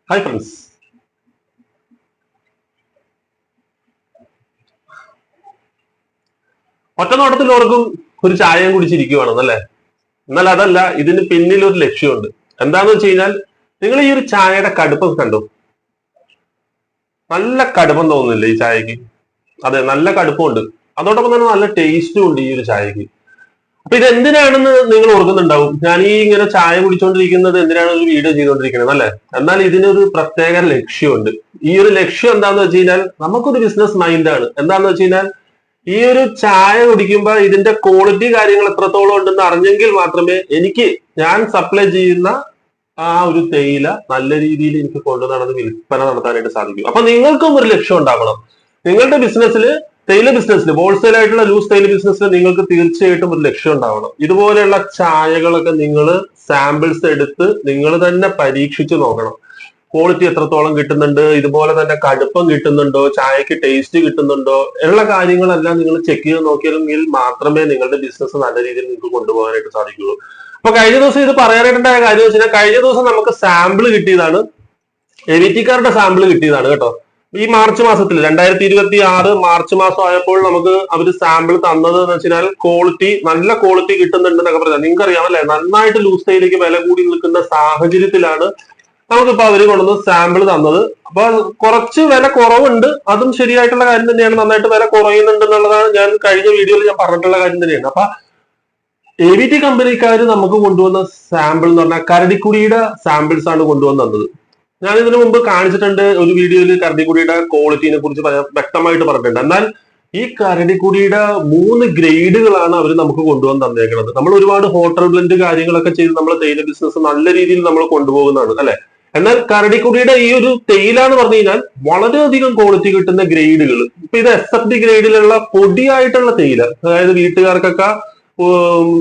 Hi friends. ഒറ്റ നോട്ടത്തിൽ ഓർക്കും ഒരു ചായയും കുടിച്ചിരിക്കുവാണെന്നല്ലേ? എന്നാൽ അതല്ല, ഇതിന് പിന്നിൽ ഒരു ലക്ഷ്യമുണ്ട്. എന്താന്ന് വെച്ച് കഴിഞ്ഞാൽ, നിങ്ങൾ ഈ ഒരു ചായയുടെ കടുപ്പം കണ്ടു. നല്ല കടുപ്പം തോന്നുന്നില്ലേ ഈ ചായക്ക്? അതെ, നല്ല കടുപ്പമുണ്ട്. അതോടൊപ്പം തന്നെ നല്ല ടേസ്റ്റും ഉണ്ട് ഈ ഒരു ചായക്ക്. അപ്പൊ ഇത് എന്തിനാണെന്ന് നിങ്ങൾ ഓർക്കുന്നുണ്ടാവും. ഞാൻ ഈ ഇങ്ങനെ ചായ കുടിച്ചുകൊണ്ടിരിക്കുന്നത് എന്തിനാണ് ഒരു വീഡിയോ ചെയ്തുകൊണ്ടിരിക്കുന്നത് അല്ലെ? എന്നാൽ ഇതിനൊരു പ്രത്യേക ലക്ഷ്യമുണ്ട്. ഈ ഒരു ലക്ഷ്യം എന്താന്ന് വെച്ച് കഴിഞ്ഞാൽ, നമുക്കൊരു ബിസിനസ് മൈൻഡാണ്. എന്താന്ന് വെച്ച് കഴിഞ്ഞാൽ, ഈ ഒരു ചായ കുടിക്കുമ്പോൾ ഇതിന്റെ ക്വാളിറ്റി കാര്യങ്ങൾ എത്രത്തോളം ഉണ്ടെന്ന് അറിഞ്ഞെങ്കിൽ മാത്രമേ ഞാൻ സപ്ലൈ ചെയ്യുന്ന ആ ഒരു തേയില നല്ല രീതിയിൽ എനിക്ക് കൊണ്ടു നടന്ന് വിൽപ്പന നടത്താനായിട്ട് സാധിക്കും. അപ്പൊ നിങ്ങൾക്കും ഒരു ലക്ഷ്യം ഉണ്ടാവണം. നിങ്ങളുടെ ബിസിനസ്സിൽ, തേയില ബിസിനസ്സിൽ, ഹോൾസെയിൽ ആയിട്ടുള്ള ലൂസ് തേയില ബിസിനസ്സിൽ നിങ്ങൾക്ക് തീർച്ചയായിട്ടും ഒരു ലക്ഷ്യം ഉണ്ടാവണം. ഇതുപോലെയുള്ള ചായകളൊക്കെ നിങ്ങൾ സാമ്പിൾസ് എടുത്ത് നിങ്ങൾ തന്നെ പരീക്ഷിച്ച് നോക്കണം. ക്വാളിറ്റി എത്രത്തോളം കിട്ടുന്നുണ്ട്, ഇതുപോലെ തന്നെ കടുപ്പം കിട്ടുന്നുണ്ടോ, ചായക്ക് ടേസ്റ്റ് കിട്ടുന്നുണ്ടോ ഉള്ള കാര്യങ്ങളെല്ലാം നിങ്ങൾ ചെക്ക് ചെയ്ത് നോക്കിയെങ്കിൽ മാത്രമേ നിങ്ങളുടെ ബിസിനസ് നല്ല രീതിയിൽ നിങ്ങൾക്ക് കൊണ്ടുപോകാനായിട്ട് സാധിക്കുള്ളൂ. അപ്പൊ കഴിഞ്ഞ ദിവസം ഇത് പറയാനായിട്ടുണ്ടായ കാര്യം വെച്ച് കഴിഞ്ഞാൽ, കഴിഞ്ഞ ദിവസം നമുക്ക് സാമ്പിൾ കിട്ടിയതാണ്, എവിറ്റിക്കാരുടെ സാമ്പിൾ കിട്ടിയതാണ് കേട്ടോ. ഈ മാർച്ച് മാസത്തിൽ 2026 മാർച്ച് മാസം ആയപ്പോൾ നമുക്ക് അവർ സാമ്പിൾ തന്നത് എന്ന് വെച്ചാൽ ക്വാളിറ്റി, നല്ല ക്വാളിറ്റി കിട്ടുന്നുണ്ടെന്നൊക്കെ പറഞ്ഞാൽ നിങ്ങൾക്ക് അറിയാം അല്ലെ? നന്നായിട്ട് ലൂസ് തേയിലേക്ക് വില കൂടി നിൽക്കുന്ന സാഹചര്യത്തിലാണ് നമുക്കിപ്പോ അവര് കൊണ്ടുവന്ന് സാമ്പിൾ തന്നത്. അപ്പൊ കുറച്ച് വില കുറവുണ്ട്, അതും ശരിയായിട്ടുള്ള കാര്യം തന്നെയാണ്. നന്നായിട്ട് വില കുറയുന്നുണ്ട് എന്നുള്ളതാണ് ഞാൻ കഴിഞ്ഞ വീഡിയോയിൽ ഞാൻ പറഞ്ഞിട്ടുള്ള കാര്യം തന്നെയാണ്. അപ്പൊ AVT കമ്പനിക്കാർ നമുക്ക് കൊണ്ടുവന്ന സാമ്പിൾ എന്ന് പറഞ്ഞാൽ കരടിക്കുടിയുടെ സാമ്പിൾസ് ആണ് കൊണ്ടുവന്ന് തന്നത്. ഞാൻ ഇതിനു മുമ്പ് കാണിച്ചിട്ടുണ്ട് ഒരു വീഡിയോയിൽ കരടിക്കുടിയുടെ ക്വാളിറ്റിനെ കുറിച്ച് വ്യക്തമായിട്ട് പറഞ്ഞിട്ടുണ്ട്. എന്നാൽ ഈ കരടിക്കുടിയുടെ 3 ഗ്രേഡുകളാണ് അവർ നമുക്ക് കൊണ്ടുവന്ന് തന്നേക്കുന്നത്. നമ്മൾ ഒരുപാട് ഹോട്ടൽ ബ്ലെൻഡ് കാര്യങ്ങളൊക്കെ ചെയ്ത് നമ്മൾ തേയില ബിസിനസ് നല്ല രീതിയിൽ നമ്മൾ കൊണ്ടുപോകുന്നതാണ് അല്ലെ? എന്നാൽ കരടിക്കുടിയുടെ ഈ ഒരു തേയില എന്ന് പറഞ്ഞു കഴിഞ്ഞാൽ വളരെയധികം ക്വാളിറ്റി കിട്ടുന്ന ഗ്രേഡുകൾ. ഇപ്പൊ ഇത് SFD ഗ്രേഡിലുള്ള പൊടിയായിട്ടുള്ള തേയില, അതായത് വീട്ടുകാർക്കൊക്കെ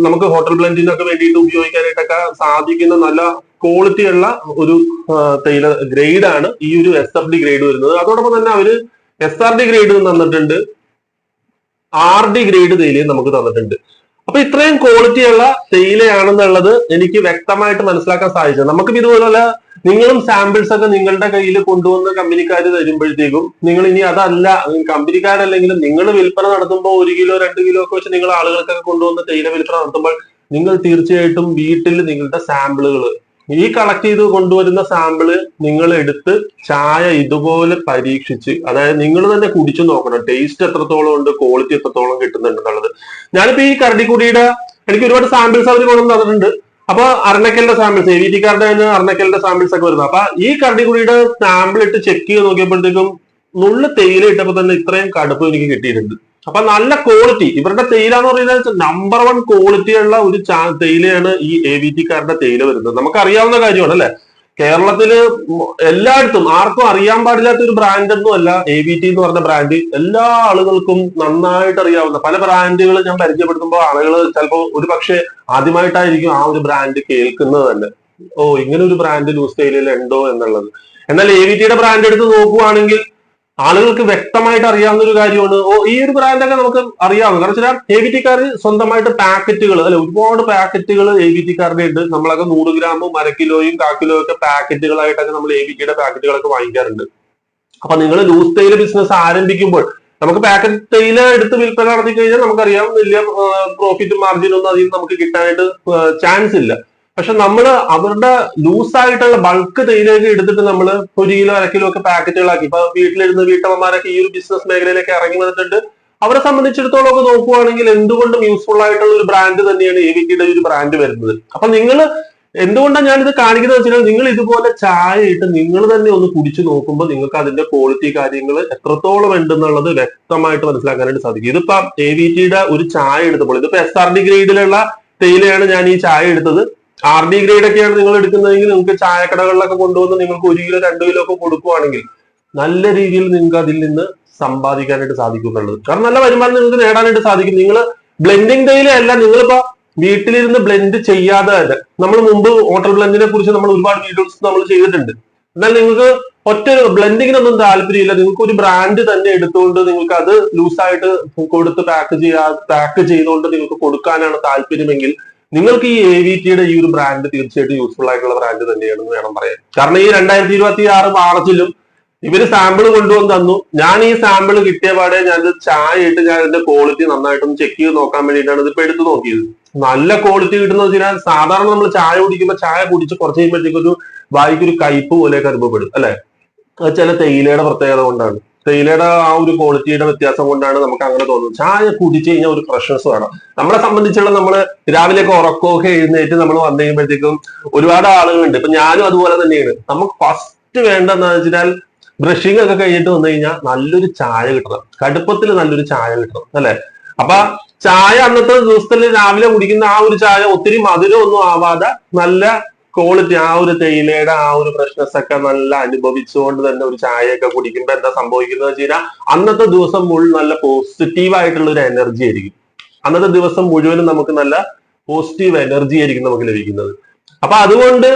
നമുക്ക് ഹോട്ടൽ ബ്ലെൻഡിനൊക്കെ വേണ്ടിയിട്ട് ഉപയോഗിക്കാനായിട്ടൊക്കെ സാധിക്കുന്ന നല്ല ക്വാളിറ്റി ഉള്ള ഒരു തേയില ഗ്രേഡാണ് ഈ ഒരു SFD ഗ്രേഡ് വരുന്നത്. അതോടൊപ്പം തന്നെ അവര് SRD ഗ്രേഡ് തന്നിട്ടുണ്ട്, RD ഗ്രേഡ് തേയിലയും നമുക്ക് തന്നിട്ടുണ്ട്. അപ്പൊ ഇത്രയും ക്വാളിറ്റിയുള്ള തേയിലയാണെന്നുള്ളത് എനിക്ക് വ്യക്തമായിട്ട് മനസ്സിലാക്കാൻ സാധിച്ചത്. നമുക്കിപ്പോ ഇതുപോലെ നിങ്ങളും സാമ്പിൾസ് ഒക്കെ നിങ്ങളുടെ കയ്യിൽ കൊണ്ടുവന്ന് കമ്പനിക്കാർ തരുമ്പോഴത്തേക്കും നിങ്ങൾ ഇനി അതല്ല, കമ്പനിക്കാരല്ലെങ്കിലും നിങ്ങൾ വിൽപ്പന നടത്തുമ്പോൾ 1 കിലോ 2 കിലോ ഒക്കെ വെച്ച് നിങ്ങൾ ആളുകൾക്കൊക്കെ കൊണ്ടുവന്ന് തേയില വിൽപ്പന നടത്തുമ്പോൾ നിങ്ങൾ തീർച്ചയായിട്ടും വീട്ടിൽ നിങ്ങളുടെ സാമ്പിളുകൾ, ഈ കളക്ട് ചെയ്ത് കൊണ്ടുവരുന്ന സാമ്പിള് നിങ്ങൾ എടുത്ത് ചായ ഇതുപോലെ പരീക്ഷിച്ച്, അതായത് നിങ്ങൾ തന്നെ കുടിച്ചു നോക്കണം ടേസ്റ്റ് എത്രത്തോളം ഉണ്ട്, ക്വാളിറ്റി എത്രത്തോളം കിട്ടുന്നുണ്ട് എന്നുള്ളത്. ഞാനിപ്പോ ഈ കരടിക്കുടിയുടെ എനിക്ക് ഒരുപാട് സാമ്പിൾസ് അവർ കൊണ്ടുവന്ന് തന്നിട്ടുണ്ട്. അപ്പൊ അരണക്കലിന്റെ സാമ്പിൾസ്, AVT-കാരുടെ അരണക്കലിന്റെ സാമ്പിൾസ് ഒക്കെ വരുന്നത്. അപ്പൊ ഈ കരടിക്കുടിയുടെ സാമ്പിൾ ഇട്ട് ചെക്ക് ചെയ്ത് നോക്കിയപ്പോഴത്തേക്കും നുള്ളു തേയില ഇട്ടപ്പോ തന്നെ ഇത്രയും കടുപ്പ് എനിക്ക് കിട്ടിയിട്ടുണ്ട്. അപ്പൊ നല്ല ക്വാളിറ്റി, ഇവരുടെ തേയില എന്ന് പറയുന്നത് നമ്പർ 1 ക്വാളിറ്റി ഉള്ള ഒരു തേയിലയാണ് ഈ AVT-കാരുടെ തേയില വരുന്നത്. നമുക്ക് അറിയാവുന്ന കാര്യമാണ് അല്ലെ? കേരളത്തില് എല്ലായിടത്തും ആർക്കും അറിയാൻ പാടില്ലാത്ത ഒരു ബ്രാൻഡൊന്നും അല്ല AVT എന്ന് പറഞ്ഞ ബ്രാൻഡ്. എല്ലാ ആളുകൾക്കും നന്നായിട്ട് അറിയാവുന്ന പല ബ്രാൻഡുകൾ ഞാൻ പരിചയപ്പെടുത്തുമ്പോൾ ആളുകൾ ചിലപ്പോൾ ഒരു പക്ഷേ ആദ്യമായിട്ടായിരിക്കും ആ ഒരു ബ്രാൻഡ് കേൾക്കുന്നത് തന്നെ. ഓ, ഇങ്ങനെ ഒരു ബ്രാൻഡ് ലൂസ് തേയിലയിൽ ഉണ്ടോ എന്നുള്ളത്. എന്നാൽ AVT-യുടെ ബ്രാൻഡ് എടുത്ത് നോക്കുവാണെങ്കിൽ ആളുകൾക്ക് വ്യക്തമായിട്ട് അറിയാവുന്ന ഒരു കാര്യമാണ്. ഈ ഒരു ബ്രാൻഡൊക്കെ നമുക്ക് അറിയാവുന്ന, കാരണം വെച്ചാൽ AVT-കാർ സ്വന്തമായിട്ട് പാക്കറ്റുകൾ അല്ലെ, ഒരുപാട് പാക്കറ്റുകൾ AVT-കാരുടെ ഉണ്ട്. നമ്മളൊക്കെ 100 ഗ്രാമും 1/2 കിലോയും 1/4 കിലോ ഒക്കെ പാക്കറ്റുകളായിട്ടൊക്കെ നമ്മൾ AVT-യുടെ പാക്കറ്റുകളൊക്കെ വാങ്ങിക്കാറുണ്ട്. അപ്പൊ നിങ്ങൾ ലൂസ് തേയില ബിസിനസ് ആരംഭിക്കുമ്പോൾ നമുക്ക് പാക്കറ്റ് തേയില എടുത്ത് വിൽപ്പന നടത്തി കഴിഞ്ഞാൽ നമുക്കറിയാം വലിയ പ്രോഫിറ്റ് മാർജിൻ ഒന്നും അതിൽ നമുക്ക് കിട്ടാനായിട്ട് ചാൻസ് ഇല്ല. പക്ഷെ നമ്മൾ അവരുടെ ലൂസ് ആയിട്ടുള്ള ബൾക്ക് തേയിലയൊക്കെ എടുത്തിട്ട് നമ്മൾ 1 കിലോ 1/2 കിലോ ഒക്കെ പാക്കറ്റുകളാക്കി ഇപ്പൊ വീട്ടിലിരുന്ന് വീട്ടമ്മമാരൊക്കെ ഈ ഒരു ബിസിനസ് മേഖലയിലേക്ക് ഇറങ്ങി വന്നിട്ടുണ്ട്. അവരെ സംബന്ധിച്ചിടത്തോളം ഒക്കെ നോക്കുവാണെങ്കിൽ എന്തുകൊണ്ടും യൂസ്ഫുൾ ആയിട്ടുള്ള ഒരു ബ്രാൻഡ് തന്നെയാണ് AVT-യുടെ ഒരു ബ്രാൻഡ് വരുന്നത്. അപ്പൊ നിങ്ങൾ എന്തുകൊണ്ടാണ് ഞാനിത് കാണിക്കുന്നത് വെച്ചാൽ, നിങ്ങൾ ഇതുപോലെ ചായ ഇട്ട് നിങ്ങൾ തന്നെ ഒന്ന് കുടിച്ചു നോക്കുമ്പോൾ നിങ്ങൾക്ക് അതിന്റെ ക്വാളിറ്റി കാര്യങ്ങൾ എത്രത്തോളം ഉണ്ടെന്നുള്ളത് വ്യക്തമായിട്ട് മനസ്സിലാക്കാനായിട്ട് സാധിക്കും. ഇതിപ്പോ AVT-യുടെ ഒരു ചായ എടുത്തപ്പോൾ, ഇതിപ്പോ SRD ഗ്രേഡിലുള്ള തേയിലയാണ് ഞാൻ ഈ ചായ എടുത്തത്. RD ഗ്രേഡ് ഒക്കെയാണ് നിങ്ങൾ എടുക്കുന്നതെങ്കിൽ നിങ്ങൾക്ക് ചായക്കടകളിലൊക്കെ കൊണ്ടുവന്ന് നിങ്ങൾക്ക് 1 കിലോ 2 കിലോ ഒക്കെ കൊടുക്കുവാണെങ്കിൽ നല്ല രീതിയിൽ നിങ്ങൾക്ക് അതിൽ നിന്ന് സമ്പാദിക്കാനായിട്ട് സാധിക്കും എന്നുള്ളത്. കാരണം നല്ല വരുമാനം നിങ്ങൾക്ക് നേടാനായിട്ട് സാധിക്കും. നിങ്ങൾ ബ്ലെൻഡിങ് തേയില അല്ല, നിങ്ങളിപ്പോ വീട്ടിലിരുന്ന് ബ്ലെൻഡ് ചെയ്യാതെ തന്നെ, നമ്മൾ മുമ്പ് ഹോട്ടൽ ബ്ലെൻഡിനെ കുറിച്ച് നമ്മൾ ഒരുപാട് വീഡിയോസ് നമ്മൾ ചെയ്തിട്ടുണ്ട്. എന്നാൽ നിങ്ങൾക്ക് ഒറ്റ ബ്ലെൻഡിങ്ങിനൊന്നും താല്പര്യമില്ല, നിങ്ങൾക്ക് ഒരു ബ്രാൻഡ് തന്നെ എടുത്തുകൊണ്ട് നിങ്ങൾക്ക് അത് ലൂസായിട്ട് കൊടുത്ത് പാക്ക് ചെയ്തുകൊണ്ട് നിങ്ങൾക്ക് കൊടുക്കാനാണ് താല്പര്യമെങ്കിൽ നിങ്ങൾക്ക് ഈ AVTയുടെ ഈ ഒരു ബ്രാൻഡ് തീർച്ചയായിട്ടും യൂസ്ഫുൾ ആയിട്ടുള്ള ബ്രാൻഡ് തന്നെയാണെന്ന് വേണം പറയാൻ. കാരണം ഈ 2026 മാർച്ചിലും ഇവര് സാമ്പിൾ കൊണ്ടുവന്ന് തന്നു. ഞാൻ ഈ സാമ്പിൾ കിട്ടിയ പാടെ ഞാൻ ചായ ഇട്ട് ഞാൻ ഇതിന്റെ ക്വാളിറ്റി നന്നായിട്ടൊന്ന് ചെക്ക് ചെയ്ത് നോക്കാൻ വേണ്ടിയിട്ടാണ് ഇതിപ്പോ എടുത്ത് നോക്കിയത്. നല്ല ക്വാളിറ്റി കിട്ടുന്ന വെച്ചാൽ സാധാരണ നമ്മൾ ചായ കുടിക്കുമ്പോൾ ചായ കുടിച്ച് കുറച്ച് കഴിയുമ്പോഴത്തേക്ക് ഒരു വായിക്കൊരു കയ്പ് പോലെയൊക്കെ അനുഭവപ്പെടും അല്ലെ. അത് ചില തേയിലയുടെ പ്രത്യേകത കൊണ്ടാണ്, തേയിലയുടെ ആ ഒരു ക്വാളിറ്റിയുടെ വ്യത്യാസം കൊണ്ടാണ് നമുക്ക് അങ്ങനെ തോന്നുന്നത്. ചായ കുടിച്ചു കഴിഞ്ഞാൽ ഒരു ഫ്രഷ്നസ് വേണം. നമ്മളെ സംബന്ധിച്ചുള്ള നമ്മള് രാവിലെയൊക്കെ ഉറക്കമൊക്കെ എഴുന്നേറ്റ് നമ്മൾ വന്നു കഴിയുമ്പോഴത്തേക്കും ഒരുപാട് ആളുകളുണ്ട്, ഇപ്പൊ ഞാനും അതുപോലെ തന്നെയാണ്. നമുക്ക് ഫസ്റ്റ് വേണ്ടെന്ന് വെച്ചാൽ ബ്രഷിംഗ് ഒക്കെ കഴിഞ്ഞിട്ട് വന്നു കഴിഞ്ഞാൽ നല്ലൊരു ചായ കിട്ടണം, കടുപ്പത്തിൽ നല്ലൊരു ചായ കിട്ടണം അല്ലെ. അപ്പൊ ചായ അന്നത്തെ ദിവസത്തിൽ രാവിലെ കുടിക്കുന്ന ആ ഒരു ചായ ഒത്തിരി മധുരം ഒന്നും ആവാതെ നല്ല ക്വാളിറ്റി, ആ ഒരു തേയിലയുടെ ആ ഒരു ഫ്രഷ്നെസ് ഒക്കെ നല്ല അനുഭവിച്ചുകൊണ്ട് തന്നെ ഒരു ചായയൊക്കെ കുടിക്കുമ്പോ എന്താ സംഭവിക്കുന്നത് വെച്ച് കഴിഞ്ഞാൽ അന്നത്തെ ദിവസം മുഴുവൻ നല്ല പോസിറ്റീവ് ആയിട്ടുള്ള ഒരു എനർജി ആയിരിക്കും. അന്നത്തെ ദിവസം മുഴുവനും നമുക്ക് നല്ല പോസിറ്റീവ് എനർജി ആയിരിക്കും നമുക്ക് ലഭിക്കുന്നത്. അപ്പൊ അതുകൊണ്ട്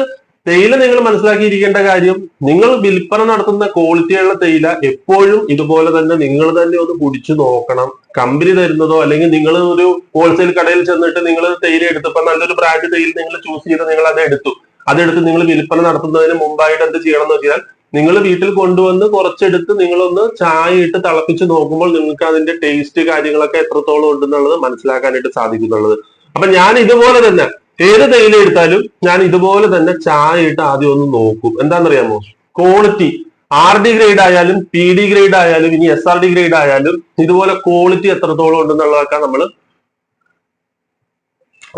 തേയില നിങ്ങൾ മനസ്സിലാക്കിയിരിക്കേണ്ട കാര്യം, നിങ്ങൾ വിൽപ്പന നടത്തുന്ന ക്വാളിറ്റിയുള്ള തേയില എപ്പോഴും ഇതുപോലെ തന്നെ നിങ്ങൾ തന്നെ ഒന്ന് കുടിച്ചു നോക്കണം. കമ്പനി തരുന്നതോ അല്ലെങ്കിൽ നിങ്ങൾ ഒരു ഹോൾസെയിൽ കടയിൽ ചെന്നിട്ട് നിങ്ങൾ തേയില എടുത്തപ്പോ നല്ലൊരു ബ്രാൻഡ് തേയില നിങ്ങൾ ചൂസ് ചെയ്ത് നിങ്ങൾ അത് എടുത്തു, അതെടുത്ത് നിങ്ങൾ വിൽപ്പന നടത്തുന്നതിന് മുമ്പായിട്ട് എന്ത് ചെയ്യണം എന്ന് വെച്ചാൽ നിങ്ങൾ വീട്ടിൽ കൊണ്ടുവന്ന് കുറച്ചെടുത്ത് നിങ്ങളൊന്ന് ചായ ഇട്ട് തിളപ്പിച്ച് നോക്കുമ്പോൾ നിങ്ങൾക്ക് അതിന്റെ ടേസ്റ്റ് കാര്യങ്ങളൊക്കെ എത്രത്തോളം ഉണ്ടെന്നുള്ളത് മനസ്സിലാക്കാനായിട്ട് സാധിക്കുന്നുള്ളത്. അപ്പൊ ഞാൻ ഇതുപോലെ തന്നെ ഏത് തേയില എടുത്താലും ഞാൻ ഇതുപോലെ തന്നെ ചായ ഇട്ട് ആദ്യം ഒന്ന് നോക്കും. എന്താണെന്നറിയാമോ, ക്വാളിറ്റി RD ഗ്രേഡ് ആയാലും PD ഗ്രേഡ് ആയാലും ഇനി SRD ഗ്രേഡ് ആയാലും ഇതുപോലെ ക്വാളിറ്റി എത്രത്തോളം ഉണ്ടെന്നുള്ളതൊക്കെ നമ്മൾ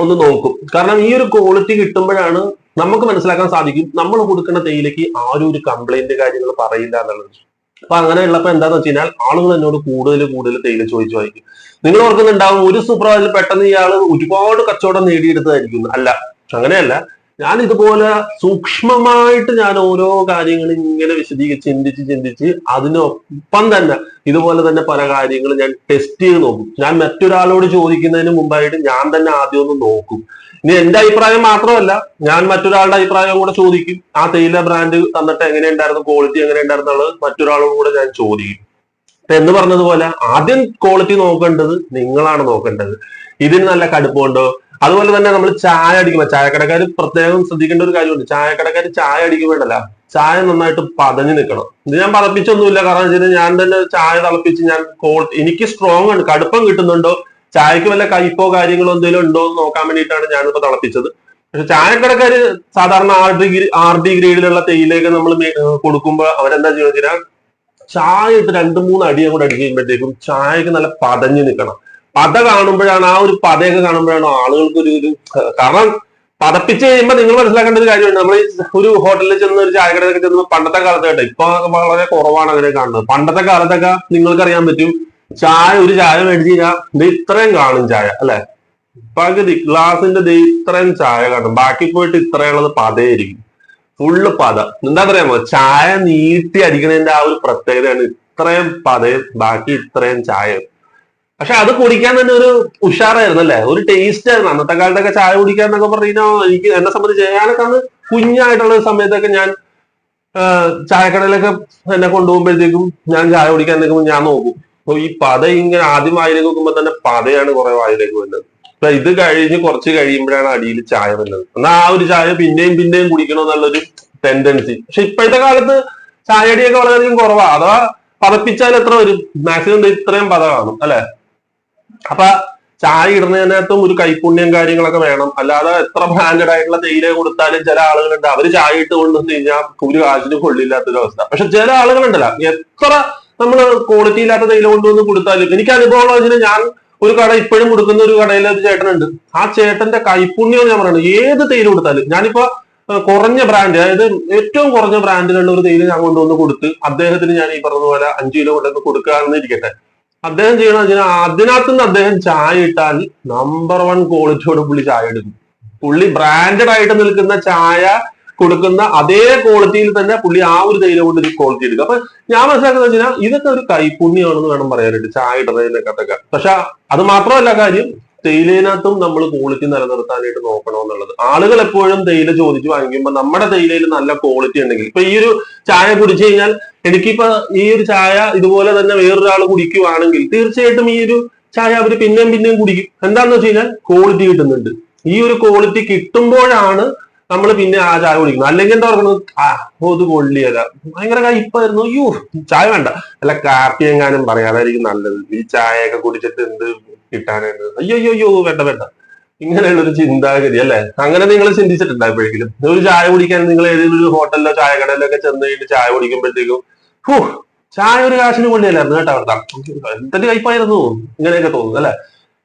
ഒന്ന് നോക്കും. കാരണം ഈ ഒരു ക്വാളിറ്റി കിട്ടുമ്പോഴാണ് നമുക്ക് മനസ്സിലാക്കാൻ സാധിക്കും നമ്മൾ കൊടുക്കുന്ന തേയിലയ്ക്ക് ആരും ഒരു കംപ്ലൈന്റ് കാര്യങ്ങൾ പറയില്ല എന്നുള്ളത്. അപ്പൊ അങ്ങനെ ഉള്ളപ്പോ എന്താന്ന് വെച്ച് കഴിഞ്ഞാൽ ആളുകൾ എന്നോട് കൂടുതൽ തേയില ചോദിച്ചു വാങ്ങിക്കും. നിങ്ങൾ ഓർക്കുന്നുണ്ടാവും ഒരു സുപ്രഭാതത്തിൽ പെട്ടെന്ന് ഇയാൾ ഒരുപാട് കച്ചവടം നേടിയെടുത്തതായിരിക്കും. അല്ല, അങ്ങനെയല്ല. ഞാൻ ഇതുപോലെ സൂക്ഷ്മമായിട്ട് ഞാൻ ഓരോ കാര്യങ്ങളും ഇങ്ങനെ ചിന്തിച്ച് അതിനൊപ്പം തന്നെ ഇതുപോലെ തന്നെ പല കാര്യങ്ങളും ഞാൻ ടെസ്റ്റ് ചെയ്ത് നോക്കും. ഞാൻ മറ്റൊരാളോട് ചോദിക്കുന്നതിന് മുമ്പായിട്ട് ഞാൻ തന്നെ ആദ്യം ഒന്ന് നോക്കും. ഇനി എന്റെ അഭിപ്രായം മാത്രമല്ല, ഞാൻ മറ്റൊരാളുടെ അഭിപ്രായം കൂടെ ചോദിക്കും. ആ തേയില ബ്രാൻഡ് തന്നിട്ട് എങ്ങനെയുണ്ടായിരുന്നു, ക്വാളിറ്റി എങ്ങനെയുണ്ടായിരുന്നുള്ളത് മറ്റൊരാളോട് കൂടെ ഞാൻ ചോദിക്കും. എന്ന് പറഞ്ഞതുപോലെ ആദ്യം ക്വാളിറ്റി നോക്കേണ്ടത് നിങ്ങളാണ് നോക്കേണ്ടത്. ഇതിന് നല്ല കടുപ്പമുണ്ടോ? അതുപോലെ തന്നെ നമ്മൾ ചായ അടിക്കുമ്പോൾ ചായക്കടക്കാർ പ്രത്യേകം ശ്രദ്ധിക്കേണ്ട ഒരു കാര്യമുണ്ട്. ചായക്കടക്കാർ ചായ അടിക്കുമ്പോഴല്ല, ചായ നന്നായിട്ട് പതഞ്ഞു നിൽക്കണം. ഇത് ഞാൻ പതപ്പിച്ചൊന്നുമില്ല, കാരണം വെച്ചാൽ ഞാൻ തന്നെ ചായ തിളപ്പിച്ച് ഞാൻ എനിക്ക് സ്ട്രോങ് ആണ്, കടുപ്പം കിട്ടുന്നുണ്ടോ, ചായക്ക് വല്ല കയ്പോ കാര്യങ്ങളോ എന്തെങ്കിലും ഉണ്ടോ എന്ന് നോക്കാൻ വേണ്ടിയിട്ടാണ് ഞാനിപ്പോ തിളപ്പിച്ചത്. പക്ഷെ ചായക്കടക്കാര് സാധാരണ RD ഗ്രേഡിലുള്ള തേയിലയൊക്കെ നമ്മൾ കൊടുക്കുമ്പോൾ അവരെന്താ ചെയ്യുക വെച്ചാൽ ചായ ഇട്ട് 2-3 അടിയും കൂടെ അടിച്ച് കഴിയുമ്പോഴത്തേക്കും ചായക്ക് നല്ല പതഞ്ഞു നിൽക്കണം. പത കാണുമ്പോഴാണ്, ആ ഒരു പതയൊക്കെ കാണുമ്പോഴാണ് ആളുകൾക്ക് ഒരു കാരണം പതപ്പിച്ച് കഴിയുമ്പോൾ നിങ്ങൾ മനസ്സിലാക്കേണ്ട ഒരു കാര്യമുണ്ട്. നമ്മൾ ഒരു ഹോട്ടലിൽ ചെന്ന് ഒരു ചായക്കടയൊക്കെ ചെന്ന് പണ്ടത്തെ കാലത്ത് കേട്ടോ, ഇപ്പൊ വളരെ കുറവാണ് അങ്ങനെ കാണുന്നത്. പണ്ടത്തെ കാലത്തൊക്കെ നിങ്ങൾക്കറിയാൻ പറ്റും, ഒരു ചായ മേടിച്ച് കഴിഞ്ഞാൽ ഇത് ഇത്രയും കാണും ചായ അല്ലെ, പകുതി ഗ്ലാസിന്റെ ഇത്രയും ചായ കാണും, ബാക്കി പോയിട്ട് ഇത്രയുള്ളത് പതയായിരിക്കും, ഫുള്ള് പത. എന്താ പറയാമോ, ചായ നീട്ടി അടിക്കുന്നതിന്റെ ആ ഒരു പ്രത്യേകതയാണ് ഇത്രയും പതയും ബാക്കി ഇത്രയും ചായയും. പക്ഷെ അത് കുടിക്കാൻ തന്നെ ഒരു ഉഷാറായിരുന്നു അല്ലെ, ഒരു ടേസ്റ്റ് ആയിരുന്നു. അന്നത്തെ കാലത്തൊക്കെ ചായ കുടിക്കാൻ എന്നൊക്കെ പറഞ്ഞു കഴിഞ്ഞാൽ എനിക്ക് എന്നെ സംബന്ധിച്ച് ഞാനൊക്കെ അന്ന് കുഞ്ഞായിട്ടുള്ള സമയത്തൊക്കെ ഞാൻ ചായക്കടയിലൊക്കെ എന്നെ കൊണ്ടുപോകുമ്പോഴത്തേക്കും ഞാൻ ചായ കുടിക്കാൻ നിൽക്കുമ്പോൾ ഞാൻ നോക്കും, അപ്പൊ ഈ പത ഇങ്ങനെ ആദ്യം വായിലേക്ക് നോക്കുമ്പോൾ തന്നെ പതയാണ് കുറെ വായിലേക്ക് വരുന്നത്. അപ്പൊ ഇത് കഴിഞ്ഞ് കുറച്ച് കഴിയുമ്പോഴാണ് അടിയിൽ ചായ വരുന്നത്. എന്നാൽ ആ ഒരു ചായ പിന്നെയും കുടിക്കണം എന്നുള്ളൊരു ടെൻഡൻസി. പക്ഷെ ഇപ്പോഴത്തെ കാലത്ത് ചായടിയൊക്കെ വളരെയധികം കുറവാ. അഥവാ പതപ്പിച്ചാൽ എത്ര വരും, മാക്സിമം ഇത്രയും പത കാണും അല്ലെ. അപ്പൊ ചായ ഇടുന്നതിനകത്തും ഒരു കൈപുണ്യം കാര്യങ്ങളൊക്കെ വേണം. അല്ലാതെ എത്ര ബ്രാൻഡഡ് ആയിട്ടുള്ള തേയില കൊടുത്താലും ചില ആളുകളുണ്ട് അവര് ചായ ഇട്ട് കൊണ്ടുവന്ന് കഴിഞ്ഞാൽ ഒരു കാശിന് കൊള്ളില്ലാത്തൊരു അവസ്ഥ. പക്ഷെ ചില ആളുകളുണ്ടല്ല, എത്ര നമ്മൾ ക്വാളിറ്റി ഇല്ലാത്ത തേയില കൊണ്ടുവന്ന് കൊടുത്താലും, എനിക്ക് അനുഭവമുള്ള വെച്ചാൽ ഞാൻ ഒരു കട ഇപ്പോഴും കൊടുക്കുന്ന ഒരു കടയിൽ ഒരു ചേട്ടനുണ്ട്. ആ ചേട്ടന്റെ കൈപുണ്യം ഞാൻ പറയുന്നത്, ഏത് തേയില കൊടുത്താലും ഞാനിപ്പോ കുറഞ്ഞ ബ്രാൻഡ്, അതായത് ഏറ്റവും കുറഞ്ഞ ബ്രാൻഡിലുള്ള ഒരു തേയില ഞാൻ കൊണ്ടുവന്ന് കൊടുത്ത് അദ്ദേഹത്തിന് ഞാൻ ഈ പറഞ്ഞതുപോലെ 5 കിലോ കൊണ്ടുവന്ന് കൊടുക്കുകയാണെന്ന് ഇരിക്കട്ടെ, അദ്ദേഹം ചെയ്യണമെന്ന് വെച്ചാൽ അതിനകത്തുനിന്ന് അദ്ദേഹം ചായ ഇട്ടാൽ നമ്പർ 1 ക്വാളിറ്റിയോട് പുള്ളി ചായ എടുക്കും. പുള്ളി ബ്രാൻഡഡ് ആയിട്ട് നിൽക്കുന്ന ചായ കൊടുക്കുന്ന അതേ ക്വാളിറ്റിയിൽ തന്നെ പുള്ളി ആ ഒരു തേയില കൊണ്ട് ഒരു ക്വാളിറ്റി എടുക്കും. അപ്പൊ ഞാൻ മനസ്സിലാക്കുന്നത് വെച്ചാൽ ഇതൊക്കെ ഒരു കൈപുണ്യമാണെന്ന് വേണം പറയാനായിട്ട്, ചായ ഇടുന്നതിനൊക്കെ. പക്ഷെ അത് മാത്രമല്ല കാര്യം, തേയിലയിനകത്തും നമ്മൾ ക്വാളിറ്റി നിലനിർത്താനായിട്ട് നോക്കണമെന്നുള്ളത്. ആളുകൾ എപ്പോഴും തേയില ചോദിച്ചു വാങ്ങിക്കുമ്പോൾ നമ്മുടെ തേയിലയിൽ നല്ല ക്വാളിറ്റി ഉണ്ടെങ്കിൽ, ഇപ്പൊ ഈ ഒരു ചായ കുടിച്ചു കഴിഞ്ഞാൽ എനിക്കിപ്പോ ഈ ഒരു ചായ ഇതുപോലെ തന്നെ വേറൊരാൾ കുടിക്കുവാണെങ്കിൽ തീർച്ചയായിട്ടും ഈ ഒരു ചായ അവര് പിന്നെയും കുടിക്കും. എന്താന്ന് വെച്ച് കഴിഞ്ഞാൽ ക്വാളിറ്റി കിട്ടുന്നുണ്ട്. ഈ ഒരു ക്വാളിറ്റി കിട്ടുമ്പോഴാണ് നമ്മൾ പിന്നെ ആ ചായ കുടിക്കുന്നത്. അല്ലെങ്കിൽ എന്താ പറയുന്നത്, ഇത് കൊള്ളിയല്ല, ഭയങ്കര കയ്പായിരുന്നു, അയ്യോ ചായ വേണ്ട, അല്ല കാപ്പി എങ്ങാനും പറയാതായിരിക്കും നല്ലത്, ഈ ചായയൊക്കെ കുടിച്ചിട്ട് എന്ത് കിട്ടാനായിട്ട്, അയ്യോ അയ്യോ അയ്യോ വേണ്ട വേണ്ട, ഇങ്ങനെയുള്ള ഒരു ചിന്താഗതി അല്ലെ. അങ്ങനെ നിങ്ങൾ ചിന്തിച്ചിട്ടുണ്ടോ എപ്പോഴെങ്കിലും? ഒരു ചായ കുടിക്കാൻ നിങ്ങൾ ഏതെങ്കിലും ഒരു ഹോട്ടലിലോ ചായ കടയിലോ ഒക്കെ ചെന്ന് കഴിഞ്ഞ് ചായ കുടിക്കുമ്പോഴത്തേക്കും ചായ ഒരു കാശിന് കൊള്ളിയല്ലായിരുന്നു കേട്ടോ, അവിടെ എന്തൊരു കയ്പായിരുന്നു, ഇങ്ങനെയൊക്കെ തോന്നുന്നു അല്ലെ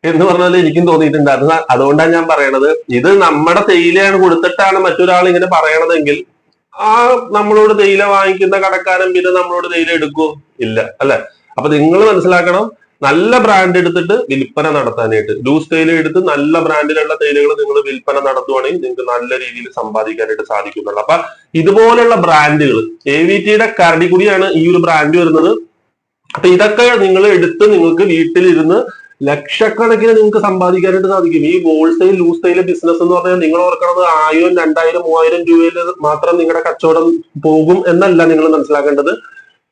എന്ന് പറഞ്ഞാൽ എനിക്കും തോന്നിയിട്ടുണ്ടായിരുന്നു. അതുകൊണ്ടാണ് ഞാൻ പറയണത്, ഇത് നമ്മുടെ തേയിലയാണ് കൊടുത്തിട്ടാണ് മറ്റൊരാൾ ഇങ്ങനെ പറയണതെങ്കിൽ ആ നമ്മളോട് തേയില വാങ്ങിക്കുന്ന കടക്കാരൻ പിന്നെ നമ്മളോട് തേയില എടുക്കുവോ? ഇല്ല അല്ലെ. അപ്പൊ നിങ്ങൾ മനസ്സിലാക്കണം, നല്ല ബ്രാൻഡ് എടുത്തിട്ട് വിൽപ്പന നടത്താനായിട്ട്, ലൂസ് തേയില എടുത്ത് നല്ല ബ്രാൻഡിലുള്ള തേയിലകൾ നിങ്ങൾ വിൽപ്പന നടത്തുവാണെങ്കിൽ നിങ്ങൾക്ക് നല്ല രീതിയിൽ സമ്പാദിക്കാനായിട്ട് സാധിക്കുന്നുള്ളൂ. അപ്പൊ ഇതുപോലുള്ള ബ്രാൻഡുകൾ, AVTയുടെ കരടിക്കുടിയാണ് ഈ ഒരു ബ്രാൻഡ് വരുന്നത്. അപ്പൊ ഇതൊക്കെ നിങ്ങൾ എടുത്ത് നിങ്ങൾക്ക് വീട്ടിലിരുന്ന് ലക്ഷക്കണക്കിന് നിങ്ങൾക്ക് സമ്പാദിക്കാനായിട്ട് സാധിക്കും. ഈ ഹോൾസെയിൽ ലൂസ് തേയില ബിസിനസ് എന്ന് പറഞ്ഞാൽ നിങ്ങൾ ഓർക്കണത് 1000, 2000, 3000 രൂപയിൽ മാത്രം നിങ്ങളുടെ കച്ചവടം പോകും എന്നല്ല നിങ്ങൾ മനസ്സിലാക്കേണ്ടത്.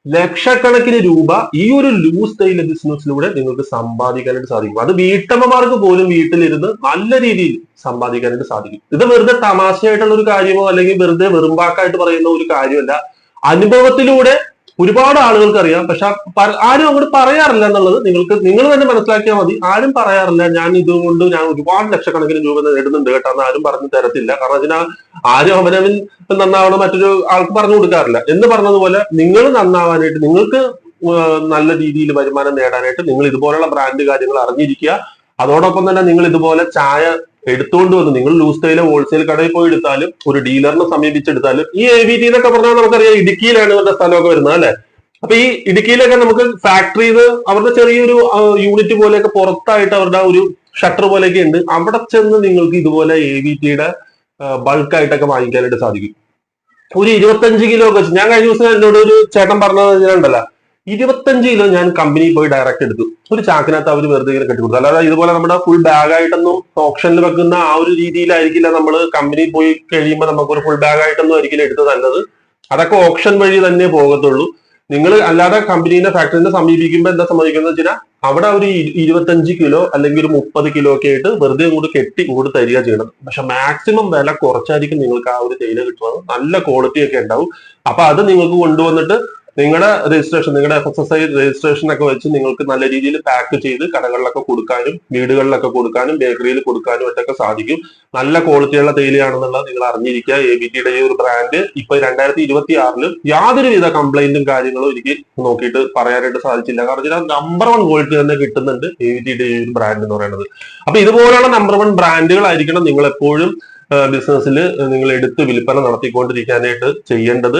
ലക്ഷക്കണക്കിന് രൂപ ഈ ഒരു ലൂസ് തേയില ബിസിനസ്സിലൂടെ നിങ്ങൾക്ക് സമ്പാദിക്കാനായിട്ട് സാധിക്കും. അത് വീട്ടമ്മമാർക്ക് പോലും വീട്ടിലിരുന്ന് നല്ല രീതിയിൽ സമ്പാദിക്കാനായിട്ട് സാധിക്കും. ഇത് വെറുതെ തമാശയായിട്ടുള്ള ഒരു കാര്യമോ അല്ലെങ്കിൽ വെറുതെ വെറുമ്പാക്കായിട്ട് പറയുന്ന ഒരു കാര്യമല്ല. അനുഭവത്തിലൂടെ ഒരുപാട് ആളുകൾക്ക് അറിയാം, പക്ഷെ ആരും അങ്ങോട്ട് പറയാറില്ല എന്നുള്ളത് നിങ്ങൾ തന്നെ മനസ്സിലാക്കിയാൽ മതി. ആരും പറയാറില്ല ഞാൻ ഇതുകൊണ്ട് ഞാൻ ഒരുപാട് ലക്ഷക്കണക്കിന് രൂപ നേടുന്നുണ്ട് കേട്ടോ എന്ന് ആരും പറഞ്ഞു തരത്തില്ല. കാരണം അതിനാ ആരും അവനവൻ നന്നാവണം മറ്റൊരു ആൾക്ക് പറഞ്ഞു കൊടുക്കാറില്ല. എന്ന് പറഞ്ഞതുപോലെ നിങ്ങൾ നന്നാവാനായിട്ട്, നിങ്ങൾക്ക് നല്ല രീതിയിൽ വരുമാനം നേടാനായിട്ട് നിങ്ങൾ ഇതുപോലുള്ള ബ്രാൻഡ് കാര്യങ്ങൾ അറിഞ്ഞിരിക്കുക. അതോടൊപ്പം തന്നെ നിങ്ങൾ ഇതുപോലെ ചായ എടുത്തുകൊണ്ട് വന്ന് നിങ്ങൾ ലൂസ് തേയില ഹോൾസെയിൽ കടയിൽ പോയി എടുത്താലും ഒരു ഡീലറിനെ സമീപിച്ചെടുത്താലും, ഈ AVT എന്നൊക്കെ പറഞ്ഞാൽ നമുക്കറിയാം ഇടുക്കിയിലാണ് ഇവരുടെ സ്ഥലമൊക്കെ വരുന്നത് അല്ലെ. അപ്പൊ ഈ ഇടുക്കിയിലൊക്കെ നമുക്ക് ഫാക്ടറി അവരുടെ ചെറിയൊരു യൂണിറ്റ് പോലെയൊക്കെ പുറത്തായിട്ട് അവരുടെ ഒരു ഷട്ടർ പോലെയൊക്കെ ഉണ്ട്. അവിടെ ചെന്ന് നിങ്ങൾക്ക് ഇതുപോലെ AVTയുടെ ബൾക്കായിട്ടൊക്കെ വാങ്ങിക്കാനായിട്ട് സാധിക്കും. ഒരു 25 കിലോ ഒക്കെ വെച്ച്, ഞാൻ കഴിഞ്ഞ ദിവസം എന്നോട് ഒരു ചേട്ടൻ പറഞ്ഞത് ഉണ്ടല്ലോ, 25 കിലോ ഞാൻ കമ്പനിയിൽ പോയി ഡയറക്റ്റ് എടുത്തു. ഒരു ചാക്കിനകത്ത് അവർ വെറുതെ ഇങ്ങനെ കെട്ടിക്കൊടുത്തു. അല്ലാതെ ഇതുപോലെ നമ്മുടെ ഫുൾ ബാഗായിട്ടൊന്നും ഓപ്ഷനിൽ വെക്കുന്ന ആ ഒരു രീതിയിലായിരിക്കില്ല നമ്മൾ കമ്പനിയിൽ പോയി കഴിയുമ്പോൾ നമുക്കൊരു ഫുൾ ബാഗായിട്ടൊന്നും ഒരിക്കലും എടുത്ത് നല്ലത്. അതൊക്കെ ഓപ്ഷൻ വഴി തന്നെ പോകത്തുള്ളൂ. നിങ്ങൾ അല്ലാതെ കമ്പനീന്റെ ഫാക്ടറിനെ സമീപിക്കുമ്പോൾ എന്താ സംഭവിക്കുന്നത് വെച്ചാൽ അവിടെ ഒരു 25 കിലോ അല്ലെങ്കിൽ ഒരു 30 കിലോ ഒക്കെ ആയിട്ട് വെറുതെ ഇങ്ങോട്ട് കെട്ടി ഇങ്ങോട്ട് തരിക ചെയ്യണം. പക്ഷെ മാക്സിമം വില കുറച്ചായിരിക്കും നിങ്ങൾക്ക് ആ ഒരു തേയില കിട്ടുന്നത്. നല്ല ക്വാളിറ്റി ഒക്കെ ഉണ്ടാവും. അപ്പൊ അത് നിങ്ങൾക്ക് കൊണ്ടുവന്നിട്ട് നിങ്ങളുടെ രജിസ്ട്രേഷൻ, നിങ്ങളുടെ FSSAI രജിസ്ട്രേഷൻ ഒക്കെ വെച്ച് നിങ്ങൾക്ക് നല്ല രീതിയിൽ പാക്ക് ചെയ്ത് കടകളിലൊക്കെ കൊടുക്കാനും വീടുകളിലൊക്കെ കൊടുക്കാനും ബേക്കറിയിൽ കൊടുക്കാനും ഒക്കെ സാധിക്കും. നല്ല ക്വാളിറ്റിയുള്ള തേയിലയാണെന്നുള്ളത് നിങ്ങൾ അറിഞ്ഞിരിക്കുക. AVTയുടെ ഈ ഒരു ബ്രാൻഡ് ഇപ്പൊ 2026 യാതൊരുവിധ കംപ്ലൈന്റും കാര്യങ്ങളും എനിക്ക് നോക്കിയിട്ട് പറയാനായിട്ട് സാധിച്ചില്ല. കാരണം ഇതിന് നമ്പർ 1 ക്വാളിറ്റി തന്നെ കിട്ടുന്നുണ്ട് AVTയുടെ ഈ ഒരു ബ്രാൻഡ് എന്ന് പറയുന്നത്. അപ്പൊ ഇതുപോലുള്ള നമ്പർ 1 ബ്രാൻഡുകളായിരിക്കണം നിങ്ങൾ എപ്പോഴും ബിസിനസ്സിൽ നിങ്ങൾ എടുത്ത് വിൽപ്പന നടത്തിക്കൊണ്ടിരിക്കാനായിട്ട് ചെയ്യേണ്ടത്.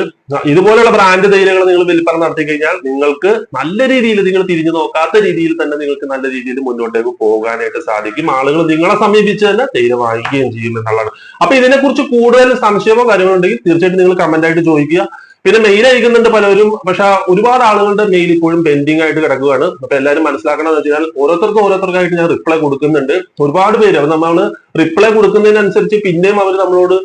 ഇതുപോലെയുള്ള ബ്രാൻഡ് തേയിലകൾ നിങ്ങൾ വിൽപ്പന നടത്തി കഴിഞ്ഞാൽ നിങ്ങൾക്ക് നല്ല രീതിയിൽ, നിങ്ങൾ തിരിഞ്ഞു നോക്കാത്ത രീതിയിൽ തന്നെ നിങ്ങൾക്ക് നല്ല രീതിയിൽ മുന്നോട്ടേക്ക് പോകാനായിട്ട് സാധിക്കും. ആളുകൾ നിങ്ങളെ സമീപിച്ച് തന്നെ തേയില വാങ്ങിക്കുകയും ചെയ്യും എന്നുള്ളതാണ്. അപ്പൊ ഇതിനെക്കുറിച്ച് കൂടുതൽ സംശയമോ കാര്യങ്ങളോ ഉണ്ടെങ്കിൽ തീർച്ചയായിട്ടും നിങ്ങൾ കമന്റ് ആയിട്ട് ചോദിക്കുക. പിന്നെ മെയിൽ അയക്കുന്നുണ്ട് പലരും, പക്ഷെ ഒരുപാട് ആളുകളുടെ മെയിൽ ഇപ്പോഴും പെൻഡിങ് ആയിട്ട് കിടക്കുകയാണ്. അപ്പൊ എല്ലാവരും മനസ്സിലാക്കണമെന്ന് വെച്ചാൽ ഓരോരുത്തർക്കായിട്ട് ഞാൻ റിപ്ലൈ കൊടുക്കുന്നുണ്ട്. ഒരുപാട് പേര് അപ്പൊ നമ്മൾ റിപ്ലൈ കൊടുക്കുന്നതിനനുസരിച്ച് പിന്നെയും അവർ നമ്മളോട്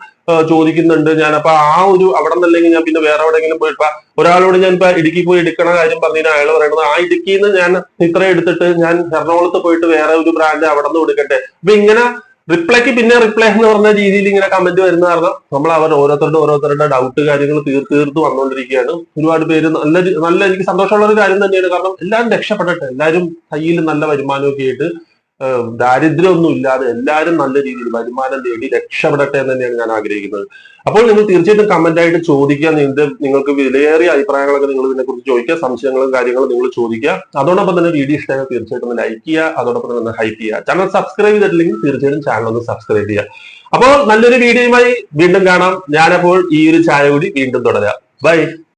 ചോദിക്കുന്നുണ്ട്. ഞാൻ അപ്പൊ ആ ഒരു അവിടെ നിന്നല്ലെങ്കിൽ ഞാൻ പിന്നെ വേറെ എവിടെയെങ്കിലും പോയിട്ട് ഒരാളോട് ഞാൻ ഇപ്പൊ ഇടുക്കി പോയി എടുക്കണ കാര്യം പറഞ്ഞാൽ അയാൾ പറയുന്നത് ആ ഇടുക്കിയിൽ നിന്ന് ഞാൻ ഇത്ര എടുത്തിട്ട് ഞാൻ എറണാകുളത്ത് പോയിട്ട് വേറെ ഒരു ബ്രാൻഡ് അവിടെ നിന്ന് കൊടുക്കട്ടെ. അപ്പൊ ഇങ്ങനെ റിപ്ലൈക്ക് പിന്നെ റിപ്ലൈ എന്ന് പറഞ്ഞ രീതിയിൽ ഇങ്ങനെ കമന്റ് വരുന്ന കാരണം നമ്മൾ ഓരോരുത്തരുടെ ഡൗട്ട് കാര്യങ്ങൾ തീർത്ത് വന്നുകൊണ്ടിരിക്കുകയാണ്. ഒരുപാട് പേര് നല്ല എനിക്ക് സന്തോഷമുള്ള ഒരു കാര്യം തന്നെയാണ്. കാരണം എല്ലാവരും രക്ഷപ്പെടട്ടെ, എല്ലാവരും കയ്യിൽ നല്ല വരുമാനമൊക്കെ ആയിട്ട് ദാരിദ്ര്യമൊന്നും ഇല്ലാതെ എല്ലാവരും നല്ല രീതിയിൽ വരുമാനം നേടി രക്ഷപ്പെടട്ടെ എന്ന് തന്നെയാണ് ഞാൻ ആഗ്രഹിക്കുന്നത്. അപ്പോൾ നിങ്ങൾ തീർച്ചയായിട്ടും കമന്റ് ആയിട്ട് ചോദിക്കുക. നിങ്ങൾക്ക് വിലയേറിയ അഭിപ്രായങ്ങളൊക്കെ നിങ്ങൾ ഇതിനെക്കുറിച്ച് ചോദിക്കുക, സംശയങ്ങളും കാര്യങ്ങളും നിങ്ങൾ ചോദിക്കുക. അതോടൊപ്പം തന്നെ വീഡിയോ ഇഷ്ടമായ തീർച്ചയായിട്ടും ലൈക്ക് ചെയ്യുക, അതോടൊപ്പം തന്നെ ഹൈപ്പ് ചെയ്യുക. ചാനൽ സബ്സ്ക്രൈബ് ചെയ്തിട്ടില്ലെങ്കിൽ തീർച്ചയായിട്ടും ചാനൽ ഒന്ന് സബ്സ്ക്രൈബ് ചെയ്യുക. അപ്പോൾ നല്ലൊരു വീഡിയോയുമായി വീണ്ടും കാണാം. ഞാനപ്പോൾ ഈ ഒരു ചായ കൂടി വീണ്ടും തുടരാം. ബൈ.